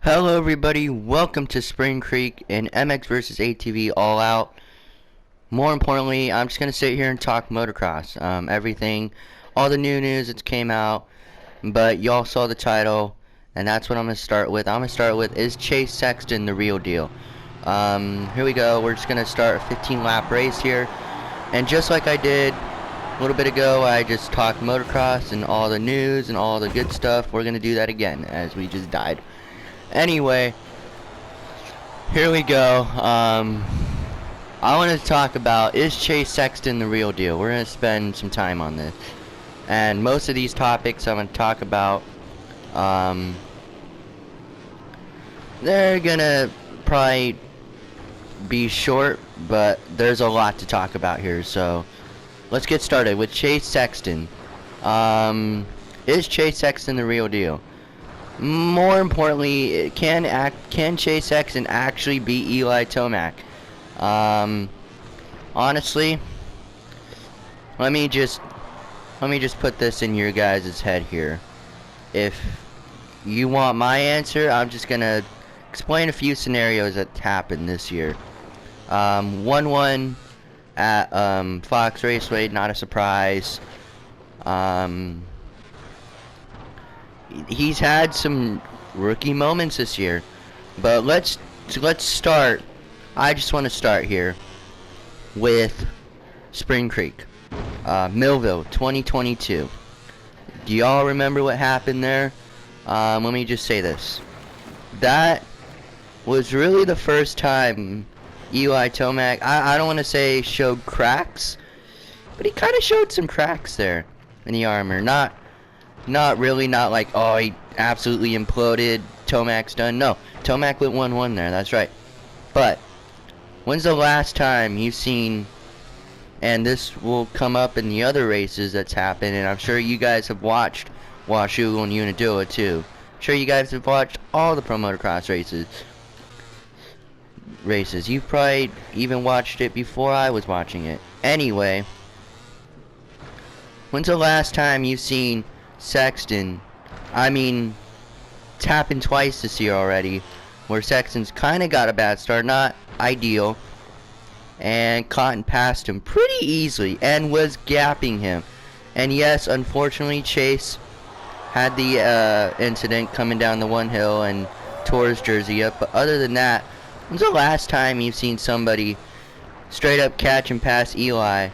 Hello everybody, welcome to Spring Creek in MX versus ATV All Out. More importantly, I'm just going to sit here and talk motocross. Everything, all the new news that came out, but y'all saw the title, and that's what I'm going to start with. I'm going to start with, is Chase Sexton the real deal? Here we go, we're just going to start a 15-lap race here, and just like I did a little bit ago, I just talked motocross and all the news and all the good stuff. We're going to do that again, as we just died. Anyway, here we go. I want to talk about, is Chase Sexton the real deal? We're going to spend some time on this. And most of these topics I'm going to talk about, they're going to probably be short, but there's a lot to talk about here. So, let's get started with Chase Sexton. Is Chase Sexton the real deal? More importantly, can Chase Sexton actually beat Eli Tomac? Honestly, let me just put this in your guys' head here. If you want my answer, I'm just gonna explain a few scenarios that happened this year. 1-1 at Fox Raceway, not a surprise. He's had some rookie moments this year, but let's start. I just want to start here with Spring Creek, Millville 2022. Do y'all remember what happened there? Let me just say this. That was really the first time Eli Tomac, I don't want to say showed cracks, but he kind of showed some cracks there in the armor. Not really, not like, oh, he absolutely imploded, Tomac's done. No, Tomac went 1-1 there, that's right. But, when's the last time you've seen, and this will come up in the other races that's happened, and I'm sure you guys have watched Washougal and Unadilla too. I'm sure you guys have watched all the pro motocross races. You've probably even watched it before I was watching it. Anyway, when's the last time you've seen Sexton? I mean, it's happened twice this year already, where Sexton's kind of got a bad start, not ideal, and Cotton passed him pretty easily and was gapping him. And yes, unfortunately, Chase had the incident coming down the one hill and tore his jersey up, but other than that, when's the last time you've seen somebody straight up catch and pass Eli?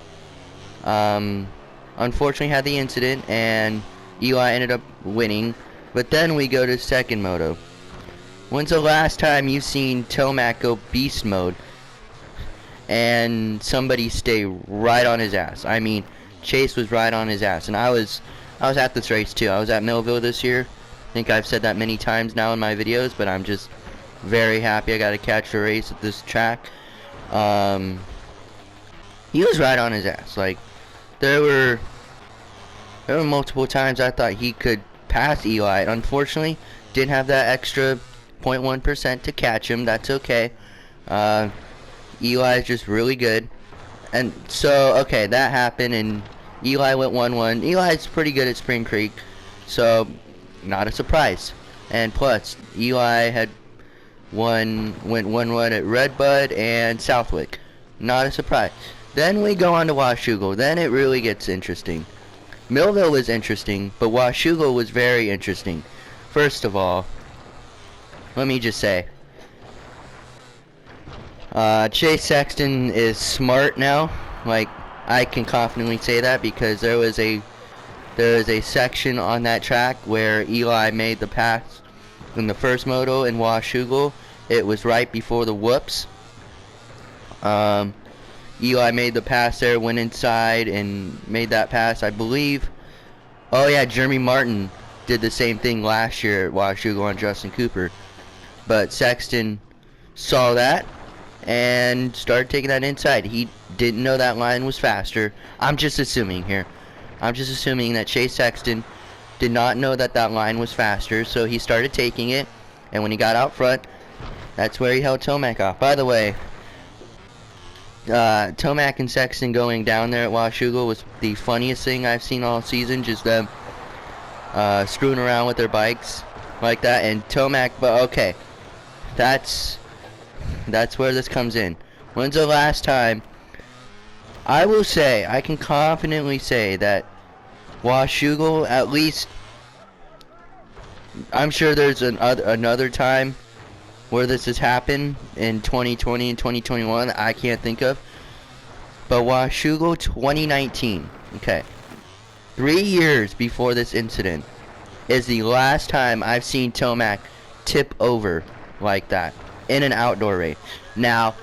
Unfortunately had the incident, and Eli ended up winning. But then we go to second moto. When's the last time you've seen Tomac go beast mode and somebody stay right on his ass? I mean, Chase was right on his ass, and I was at this race too. I was at Millville this year. I think I've said that many times now in my videos, but I'm just very happy I got to catch a race at this track. He was right on his ass. Like, there were multiple times I thought he could pass Eli. Unfortunately, didn't have that extra 0.1% to catch him. That's okay. Eli is just really good. And so, okay, that happened, and Eli went 1-1. Eli's pretty good at Spring Creek, so not a surprise. And plus, Eli went 1-1 at Redbud and Southwick. Not a surprise. Then we go on to Washougal. Then it really gets interesting. Millville was interesting, but Washougal was very interesting. First of all, let me just say, Chase Sexton is smart now. Like, I can confidently say that because there was a section on that track where Eli made the pass in the first moto in Washougal. It was right before the whoops. Eli made the pass there, went inside and made that pass, I believe. Oh yeah, Jeremy Martin did the same thing last year at Washougal on Justin Cooper. But Sexton saw that and started taking that inside. He didn't know that line was faster. I'm just assuming here. I'm just assuming that Chase Sexton did not know that that line was faster, so he started taking it. And when he got out front, that's where he held Tomac off. By the way, Tomac and Sexton going down there at Washougal was the funniest thing I've seen all season. Just them screwing around with their bikes. like that, and Tomac, but okay, that's where this comes in. When's the last time? I will say, I can confidently say that Washougal, at least, I'm sure there's another time where this has happened in 2020 and 2021 I can't think of. But Washougal 2019, okay, 3 years before this incident, is the last time I've seen Tomac tip over like that in an outdoor race. Now,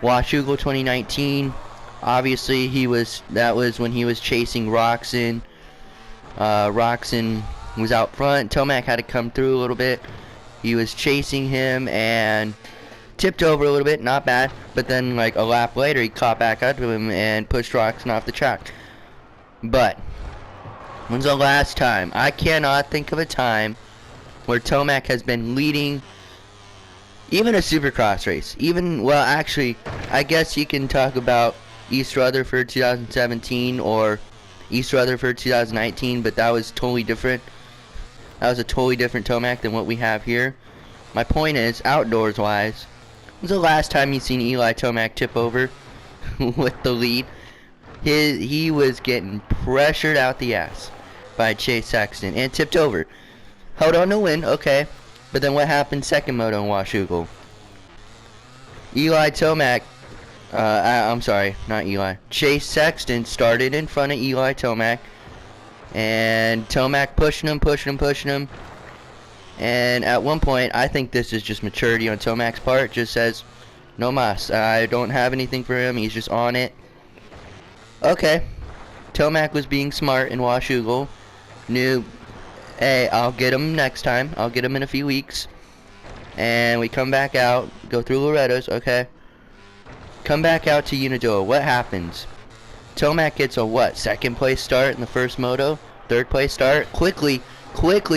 Washougal 2019, obviously that was when he was chasing Roxon. Roxon was out front. Tomac had to come through a little bit. He was chasing him and tipped over a little bit, not bad. But then, like a lap later, he caught back up to him and pushed Roxon off the track. But when's the last time? I cannot think of a time where Tomac has been leading even a Supercross race. Well, actually, I guess you can talk about East Rutherford 2017 or East Rutherford 2019, but that was totally different. That was a totally different Tomac than what we have here. My point is, outdoors wise, when's the last time you seen Eli Tomac tip over with the lead? He was getting pressured out the ass by Chase Sexton and tipped over. Held on to win, okay. But then what happened second moto in Washougal? Eli Tomac, I'm sorry, not Eli. Chase Sexton started in front of Eli Tomac. And Tomac pushing him. And at one point, I think this is just maturity on Tomac's part. Just says, no mas. I don't have anything for him. He's just on it. Okay. Tomac was being smart in Washougal. Knew, hey, I'll get him next time. I'll get him in a few weeks. And we come back out. Go through Loretta's. Okay. Come back out to Unadilla. What happens? Tomac gets a what? Second place start in the first moto? Third place start? Quickly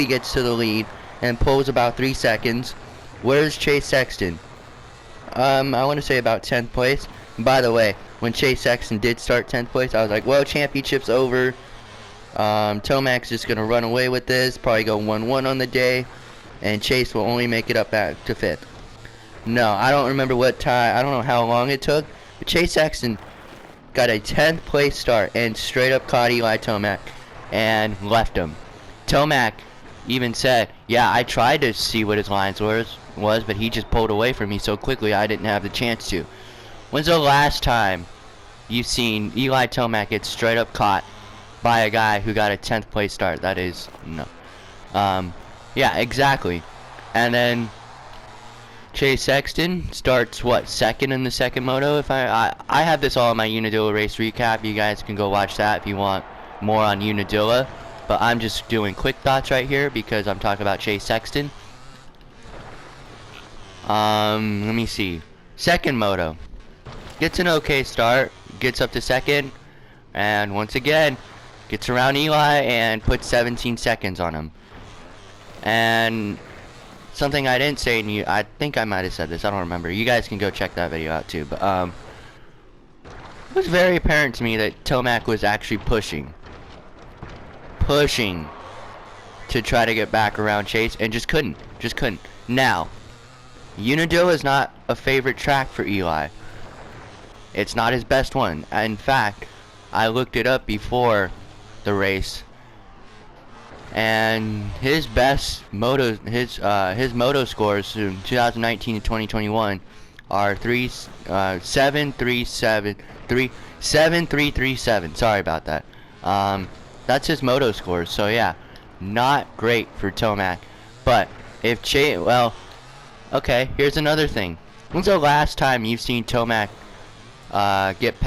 gets to the lead and pulls about 3 seconds. Where's Chase Sexton? I want to say about 10th place. By the way, when Chase Sexton did start 10th place, I was like, well, championship's over. Tomac's just going to run away with this. Probably go 1-1 on the day. And Chase will only make it up back to 5th. No, I don't remember what time. I don't know how long it took. But Chase Sexton got a 10th place start and straight up caught Eli Tomac and left him. Tomac even said, yeah, I tried to see what his lines was, but he just pulled away from me so quickly I didn't have the chance to. When's the last time you've seen Eli Tomac get straight up caught by a guy who got a 10th place start? That is, no. Yeah, exactly. And then Chase Sexton starts, what, second in the second moto? If I have this all in my Unadilla race recap. You guys can go watch that if you want more on Unadilla. But I'm just doing quick thoughts right here because I'm talking about Chase Sexton. Let me see. Second moto. Gets an okay start. Gets up to second. And once again, gets around Eli and puts 17 seconds on him. And something I didn't say, and I think I might have said this, I don't remember. You guys can go check that video out too. But it was very apparent to me that Tomac was actually pushing to try to get back around Chase, and just couldn't. Now, Unadilla is not a favorite track for Eli. It's not his best one. In fact, I looked it up before the race, and his best moto, his moto scores in 2019 and 2021 are 7.337. Sorry about that. That's his moto scores. So yeah, not great for Tomac. But if Chase, well, okay. Here's another thing. When's the last time you've seen Tomac get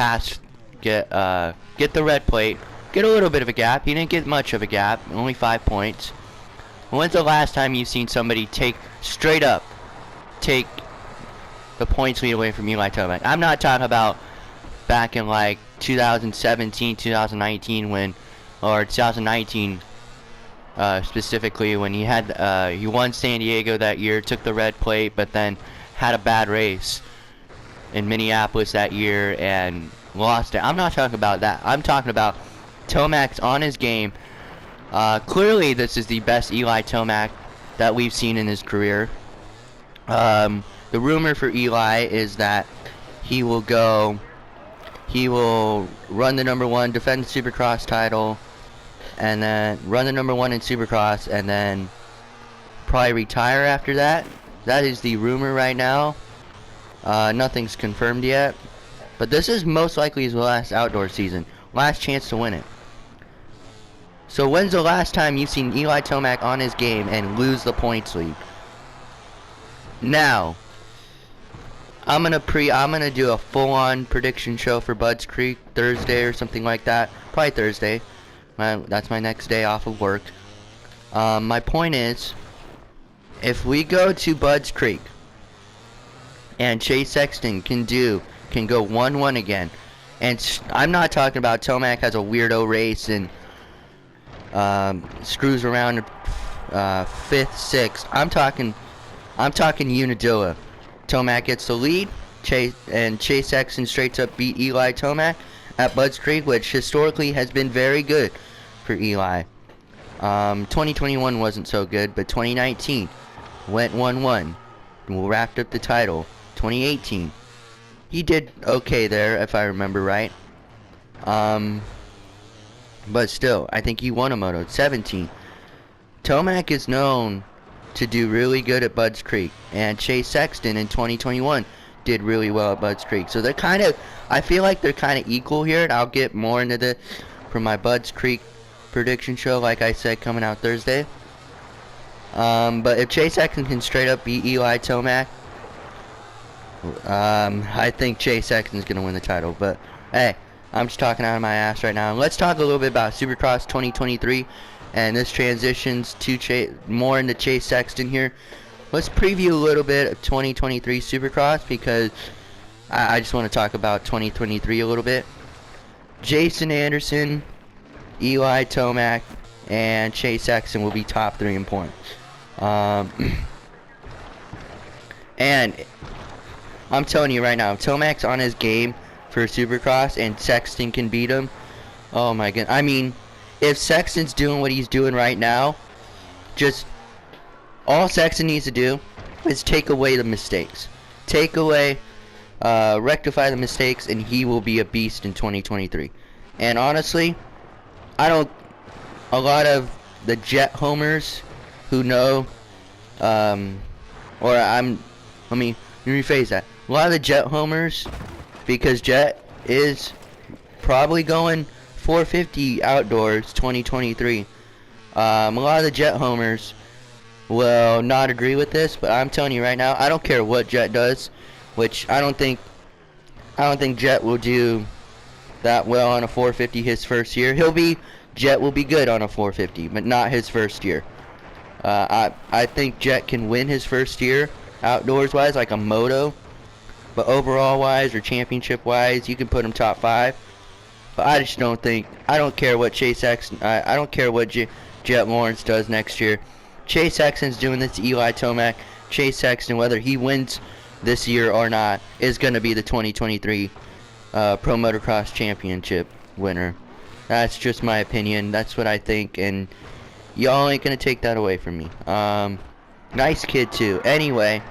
the red plate? Get a little bit of a gap. He didn't get much of a gap. Only 5 points. When's the last time you've seen somebody take the points lead away from Eli Tomac? I'm not talking about back in like 2017, 2019 or 2019 specifically when he won San Diego that year, took the red plate, but then had a bad race in Minneapolis that year and lost it. I'm not talking about that. I'm talking about Tomac's on his game. Clearly this is the best Eli Tomac that we've seen in his career. The rumor for Eli is that he will run the number 1, defend the Supercross title, and then run the number 1 in Supercross, and then probably retire after that. That is the rumor right now. Nothing's confirmed yet, but this is most likely his last outdoor season, last chance to win it. So when's the last time you've seen Eli Tomac on his game and lose the points lead? Now, I'm gonna do a full-on prediction show for Budds Creek Thursday or something like that. Probably Thursday. That's my next day off of work. My point is, if we go to Budds Creek and Chase Sexton can go 1-1 again, and I'm not talking about Tomac has a weirdo race and screws around 5th, 6th. I'm talking Unadilla. Tomac gets the lead, Chase Sexton straight up beat Eli Tomac at Budds Creek, which historically has been very good for Eli. 2021 wasn't so good, but 2019 went 1-1. Wrapped up the title. 2018, he did okay there, if I remember right. But still, I think he won a moto. 17. Tomac is known to do really good at Budds Creek, and Chase Sexton in 2021 did really well at Budds Creek. So they're kind of, I feel like they're kind of equal here, and I'll get more into this for my Budds Creek prediction show, like I said, coming out Thursday. But if Chase Sexton can straight up beat Eli Tomac, I think Chase Sexton's going to win the title. But, hey, I'm just talking out of my ass right now. Let's talk a little bit about Supercross 2023. And this transitions to more into Chase Sexton here. Let's preview a little bit of 2023 Supercross because I just want to talk about 2023 a little bit. Jason Anderson, Eli Tomac, and Chase Sexton will be top 3 in points. And I'm telling you right now, if Tomac's on his game for Supercross and Sexton can beat him, oh my god. I mean, if Sexton's doing what he's doing right now, just all Sexton needs to do is take away the mistakes. Rectify the mistakes, and he will be a beast in 2023. And honestly, a lot of the Jet homers who know, let me rephrase that. A lot of the Jet homers, because Jet is probably going 450 outdoors 2023. A lot of the Jet homers will not agree with this, but I'm telling you right now, I don't care what Jet does, which I don't think Jet will do that well on a 450 his first year. Jet will be good on a 450, but not his first year. I think Jet can win his first year outdoors wise, like a moto, but overall wise or championship wise, you can put him top 5. But I just don't care what Chase Sexton, I don't care what Jet Lawrence does next year. Chase Sexton's doing this to Eli Tomac. Chase Sexton, whether he wins this year or not, is going to be the 2023 Pro Motocross Championship winner. That's just my opinion. That's what I think, and y'all ain't going to take that away from me. Nice kid, too. Anyway,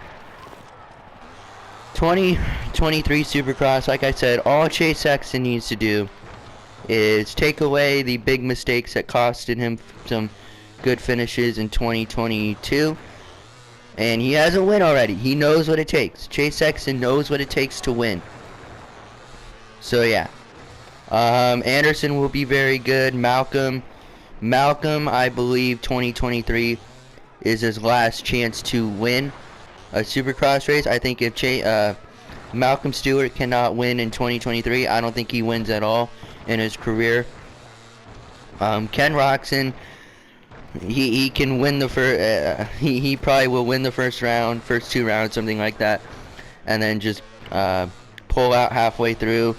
2023 Supercross, like I said, all Chase Sexton needs to do is take away the big mistakes that costed him some good finishes in 2022. And he has a win already. He knows what it takes. Chase Sexton knows what it takes to win. So, yeah. Anderson will be very good. Malcolm, I believe 2023 is his last chance to win a Supercross race. I think if Malcolm Stewart cannot win in 2023, I don't think he wins at all in his career. Ken Roczen, he can win the first. He probably will win the first 2 rounds, something like that, and then just pull out halfway through.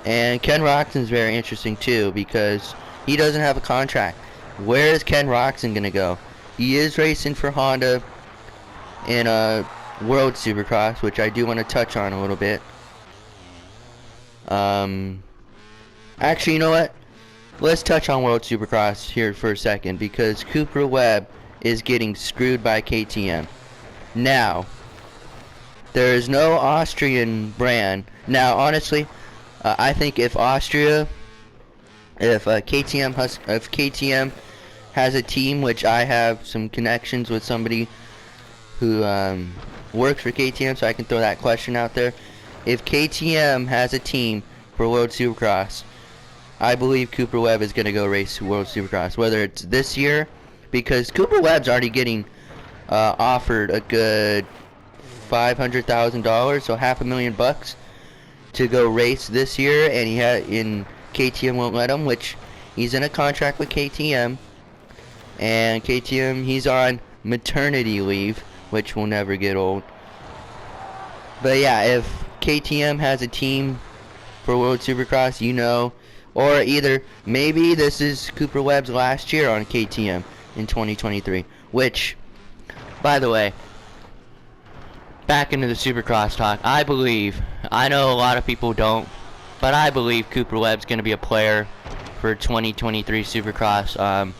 And Ken Roczen's very interesting too because he doesn't have a contract. Where is Ken Roczen gonna go? He is racing for Honda in a World Supercross, which I do want to touch on a little bit. Actually, you know what? Let's touch on World Supercross here for a second because Cooper Webb is getting screwed by KTM. Now, there is no Austrian brand. Now, honestly, I think if KTM has a team, which I have some connections with somebody who works for KTM, so I can throw that question out there. If KTM has a team for World Supercross, I believe Cooper Webb is going to go race World Supercross, whether it's this year, because Cooper Webb's already getting offered a good $500,000, so $500,000 to go race this year, and KTM won't let him, which he's in a contract with KTM, and KTM, he's on maternity leave, which will never get old. But yeah, if KTM has a team for World Supercross, or either maybe this is Cooper Webb's last year on KTM in 2023, which, by the way, back into the Supercross talk, I know a lot of people don't, but I believe Cooper Webb's going to be a player for 2023 Supercross.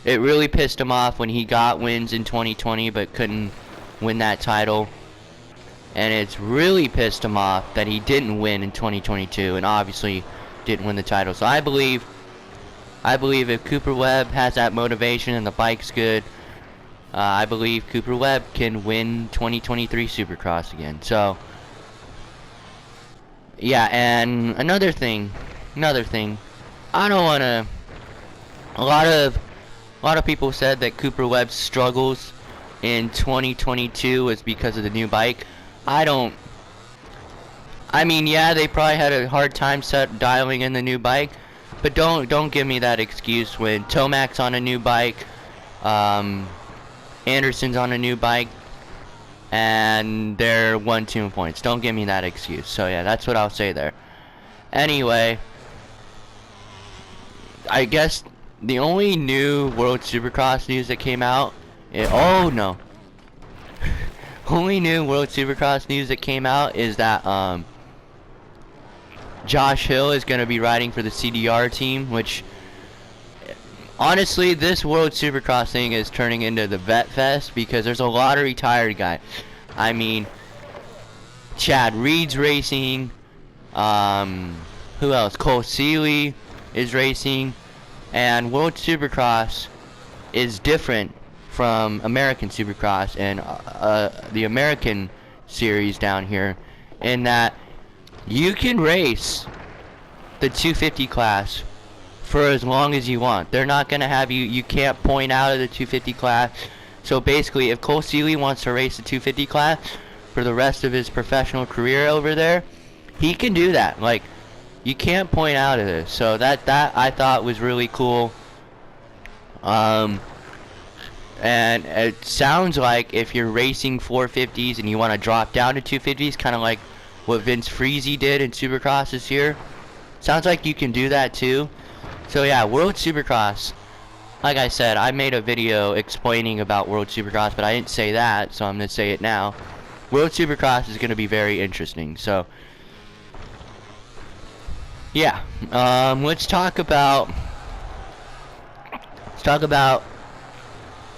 It really pissed him off when he got wins in 2020 but couldn't win that title. And it's really pissed him off that he didn't win in 2022 and obviously didn't win the title. So I believe if Cooper Webb has that motivation and the bike's good, I believe Cooper Webb can win 2023 Supercross again. So yeah, and another thing, I don't want to, a lot of people said that Cooper Webb's struggles in 2022 was because of the new bike. Yeah, they probably had a hard time dialing in the new bike, but don't give me that excuse when Tomac's on a new bike, Anderson's on a new bike, and they're 1-2 points. Don't give me that excuse. So yeah, that's what I'll say there. Anyway, I guess the only new World Supercross news that came out, only new World Supercross news that came out is that Josh Hill is going to be riding for the CDR team, which honestly, this World Supercross thing is turning into the vet fest because there's a lot of retired guys. I mean, Chad Reed's racing, who else? Cole Seeley is racing, and World Supercross is different from American Supercross and the American series down here in that you can race the 250 class for as long as you want. They're not going to have you can't point out of the 250 class. So basically, if Cole Seeley wants to race the 250 class for the rest of his professional career over there, he can do that. Like, you can't point out of this. So that I thought was really cool. And it sounds like if you're racing 450s and you want to drop down to 250s, kind of like what Vince Freezy did in Supercross this year, sounds like you can do that too. So yeah, World Supercross, like I said, I made a video explaining about World Supercross, but I didn't say that, so I'm going to say it now. World Supercross is going to be very interesting. So yeah, let's talk about,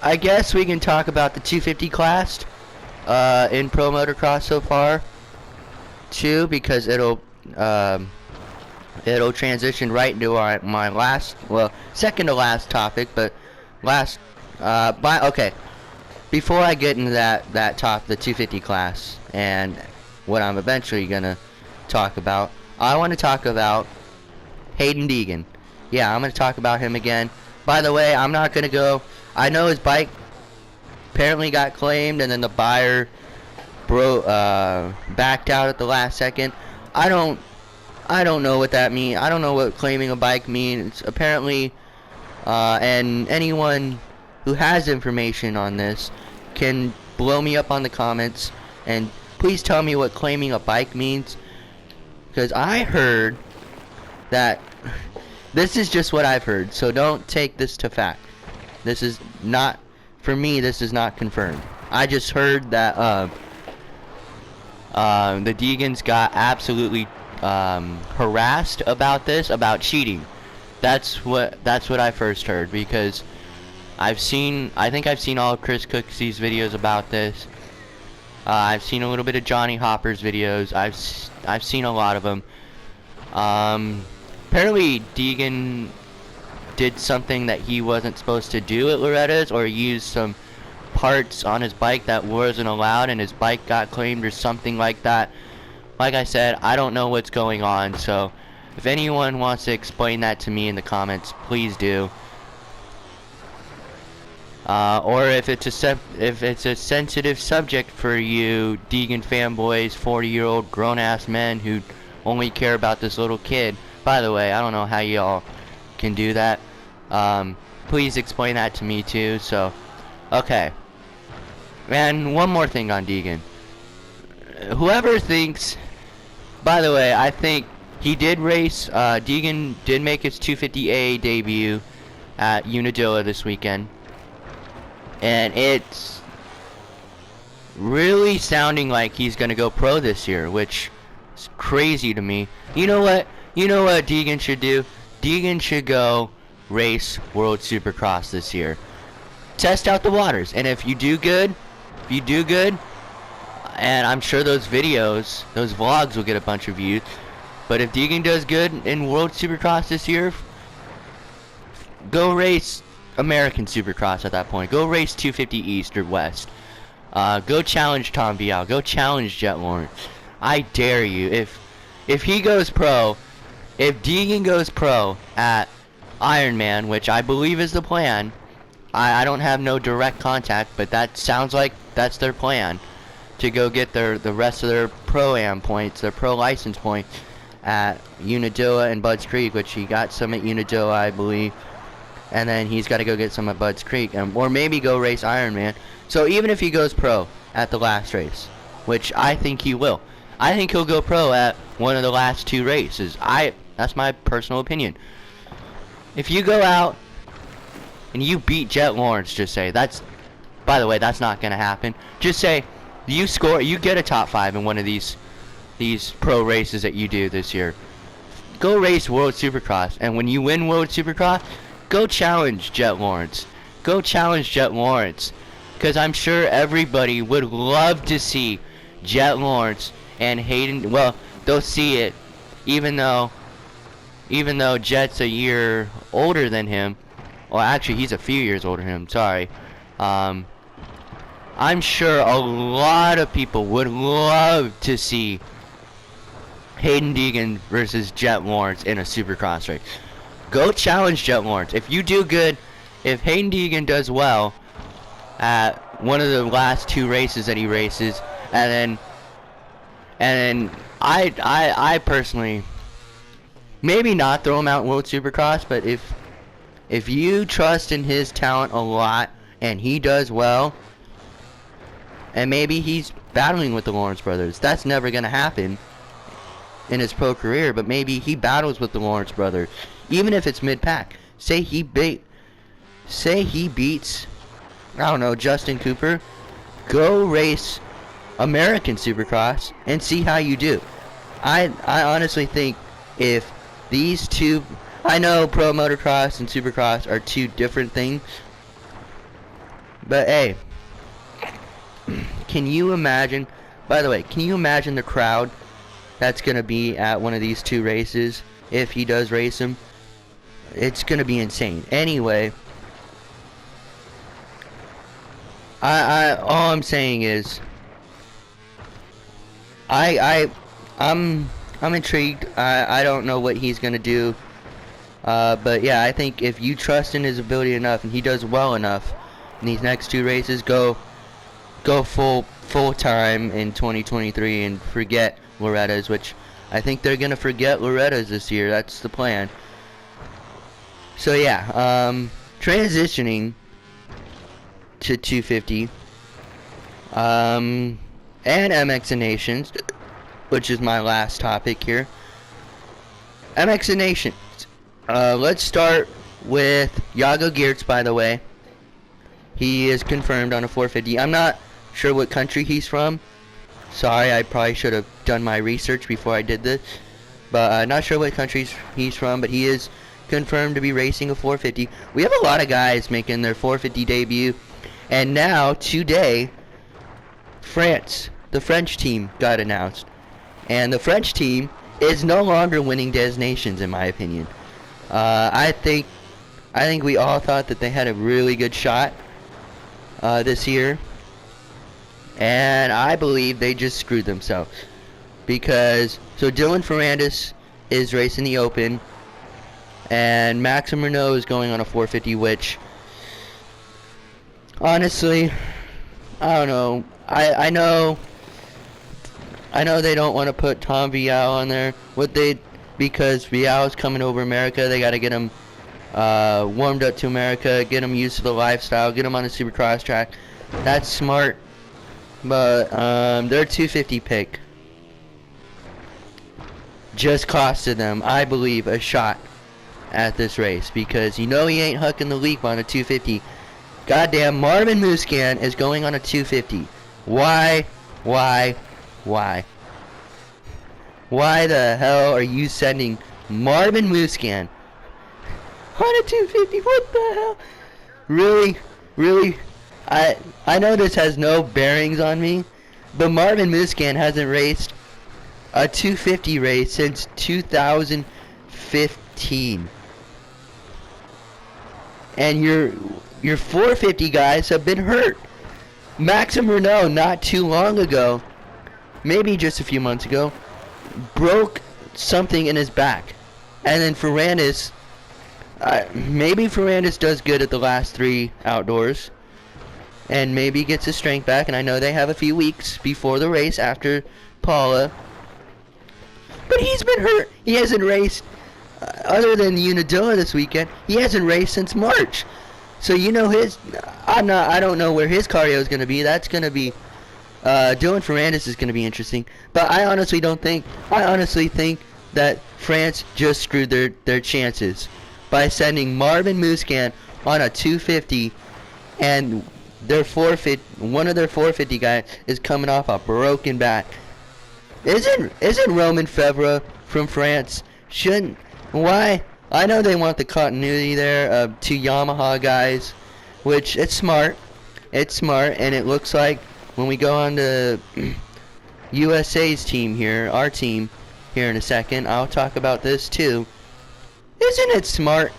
I guess we can talk about the 250 class in Pro Motocross so far too, because it'll transition right into my last, second to last topic, but okay. Before I get into the 250 class and what I'm eventually gonna talk about, I want to talk about Hayden Deegan. Yeah, I'm gonna talk about him again. By the way, I'm not gonna go. I know his bike apparently got claimed, and then the buyer backed out at the last second. I don't know what that means. I don't know what claiming a bike means. Apparently, and anyone who has information on this can blow me up on the comments and please tell me what claiming a bike means, because I heard that this is just what I've heard, so don't take this to fact. This is not, for me, this is not confirmed. I just heard that the Deegans got absolutely harassed about this, about cheating. That's what I first heard, because I think I've seen all of Chris Cooksy's videos about this. I've seen a little bit of Johnny Hopper's videos. I've seen a lot of them. Apparently Deegan did something that he wasn't supposed to do at Loretta's, or used some parts on his bike that wasn't allowed, and his bike got claimed or something like that. Like I said, I don't know what's going on, so if anyone wants to explain that to me in the comments, please do. Or if it's a sensitive subject for you Deegan fanboys, 40-year-old grown-ass men who only care about this little kid. By the way, I don't know how y'all can do that. Please explain that to me too. So, okay. And one more thing on Deegan. Whoever thinks, by the way, I think he did race, Deegan did make his 250A debut at Unadilla this weekend. And it's really sounding like he's going to go pro this year, which is crazy to me. You know what Deegan should do? Deegan should go race World Supercross this year. Test out the waters, and if you do good, and I'm sure those videos, those vlogs will get a bunch of views, but if Deegan does good in World Supercross this year, go race American Supercross at that point. Go race 250 East or West. Go challenge Tom Vial. Go challenge Jet Lawrence. I dare you. If he goes pro, if Deegan goes pro at Ironman, which I believe is the plan, I don't have no direct contact, but that sounds like that's their plan, to go get the rest of their pro-am points, their pro license points at Unadilla and Budds Creek, which he got some at Unadilla, I believe, and then he's got to go get some at Budds Creek, or maybe go race Ironman. So even if he goes pro at the last race, which I think he will, I think he'll go pro at one of the last two races. That's my personal opinion. If you go out and you beat Jet Lawrence, just say, by the way, that's not going to happen. Just say you get a top 5 in one of these pro races that you do this year. Go race World Supercross, and when you win World Supercross, go challenge Jet Lawrence. Go challenge Jet Lawrence, because I'm sure everybody would love to see Jet Lawrence and Hayden. Well, they'll see it, even though Jet's a year older than him. Well, actually, he's a few years older than him. Sorry. I'm sure a lot of people would love to see Hayden Deegan versus Jet Lawrence in a Supercross race. Go challenge Jet Lawrence. If you do good, if Hayden Deegan does well at one of the last two races that he races, and then I personally, maybe not throw him out in World Supercross, but if you trust in his talent a lot and he does well, and maybe he's battling with the Lawrence brothers, that's never going to happen in his pro career, but maybe he battles with the Lawrence brothers, even if it's mid-pack. Say he beats, I don't know, Justin Cooper. Go race American Supercross and see how you do. I honestly think if these two, I know pro motocross and Supercross are two different things, but hey, can you imagine, by the way, can you imagine the crowd that's going to be at one of these two races if he does race them? It's going to be insane. Anyway, all I'm saying is I'm intrigued. I don't know what he's going to do. But yeah, I think if you trust in his ability enough and he does well enough in these next two races, go full time in 2023 and forget Loretta's, which I think they're going to forget Loretta's this year. That's the plan. So yeah, transitioning to 250 and MX and Nations, which is my last topic here. MX and Nations. Let's start with Yago Geertz, by the way. He is confirmed on a 450. I'm not sure what country he's from. Sorry, I probably should have done my research before I did this. But not sure what country he's from, but he is confirmed to be racing a 450. We have a lot of guys making their 450 debut. And now, today, France, the French team, got announced. And the French team is no longer winning designations, in my opinion. I think we all thought that they had a really good shot this year. And I believe they just screwed themselves. Because, so Dylan Ferrandis is racing the Open. And Maxime Renault is going on a 450, which, honestly, I don't know. I know they don't want to put Tom Vial on there. Because Vial is coming over America, they got to get him warmed up to America, get him used to the lifestyle, get him on a Supercross track. That's smart. But their 250 pick just costed them, I believe, a shot at this race, because you know he ain't hucking the leap on a 250. Goddamn, Marvin Musquin is going on a 250. Why the hell are you sending Marvin Musquin on a 250? What the hell? Really? I know this has no bearings on me, but Marvin Musquin hasn't raced a 250 race since 2015. And your 450 guys have been hurt. Maxime Renault, not too long ago, maybe just a few months ago, broke something in his back. And then Ferrandis, maybe Ferrandis does good at the last 3 outdoors, and maybe gets his strength back. And I know they have a few weeks before the race after Paula, but he's been hurt. He hasn't raced, other than Unadilla this weekend, he hasn't raced since March. So you know I don't know where his cardio is going to be. That's going to be, Dylan Ferrandis is going to be interesting. But I honestly think that France just screwed their chances by sending Marvin Musquin on a 250, and one of their 450 guys is coming off a broken back. Isn't Roman Febvre from France? Why? I know they want the continuity there of 2 Yamaha guys, which it's smart, and it looks like when we go on to USA's team here, our team here in a second, I'll talk about this too. Isn't it smart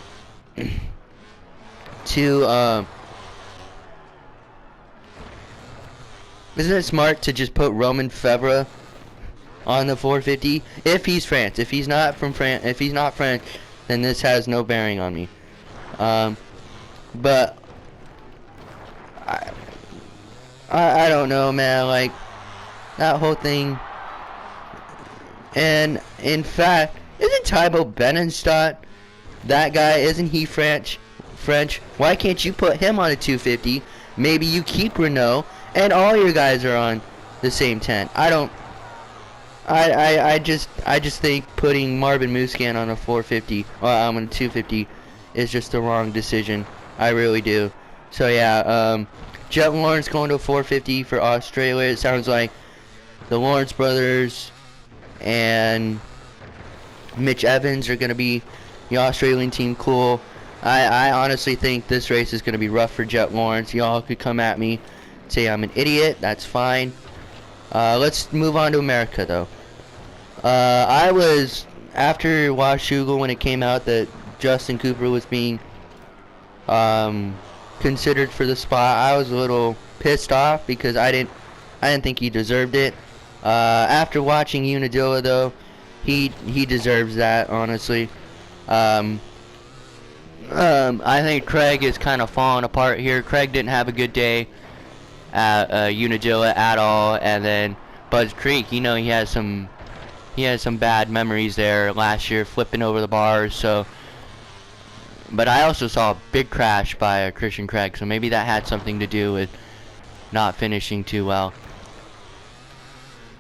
to just put Roman Febvre on the 450 if he's France? If he's not French, then this has no bearing on me. But I don't know, man. Like, that whole thing. And in fact, isn't Thibaut Benenstadt that guy? Isn't he French? Why can't you put him on a 250? Maybe you keep Renault, and all your guys are on the same tent. I just think putting Marvin Musquin on a 450, on a 250, is just the wrong decision. I really do. So yeah, Jet Lawrence going to a 450 for Australia. It sounds like the Lawrence brothers and Mitch Evans are going to be the Australian team. Cool. I honestly think this race is going to be rough for Jet Lawrence. Y'all could come at me, say I'm an idiot. That's fine. Let's move on to America, though. I was, after Washougal, when it came out that Justin Cooper was being considered for the spot, I was a little pissed off because I didn't think he deserved it. After watching Unadilla, though, he deserves that, honestly. I think Craig is kind of falling apart here. Craig didn't have a good day at Unadilla at all, and then Buzz Creek, you know, he has some bad memories there last year, flipping over the bars. So, but I also saw a big crash by Christian Craig, so maybe that had something to do with not finishing too well.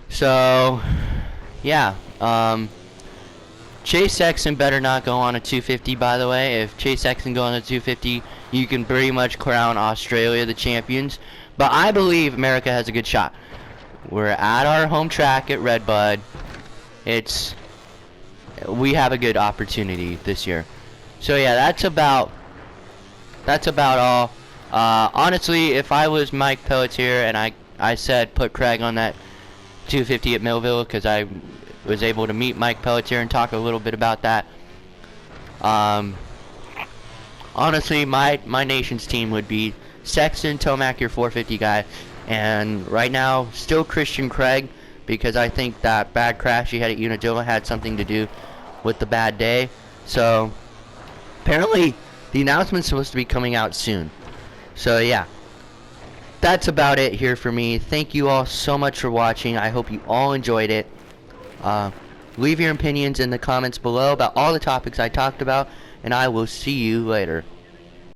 So, yeah, Chase Sexton better not go on a 250, by the way. If Chase Sexton go on a 250, you can pretty much crown Australia the champions. But I believe America has a good shot. We're at our home track at Redbud. We have a good opportunity this year. So yeah, that's about all. Honestly, if I was Mike Pelletier and I said put Craig on that 250 at Millville, because I was able to meet Mike Pelletier and talk a little bit about that. Honestly, my nation's team would be Sexton, Tomac, your 450 guy, and right now still Christian Craig, because I think that bad crash he had at Unadilla had something to do with the bad day. So apparently the announcement's supposed to be coming out soon. So yeah, that's about it here for me. Thank you all so much for watching. I hope you all enjoyed it. Leave your opinions in the comments below about all the topics I talked about, and I will see you later.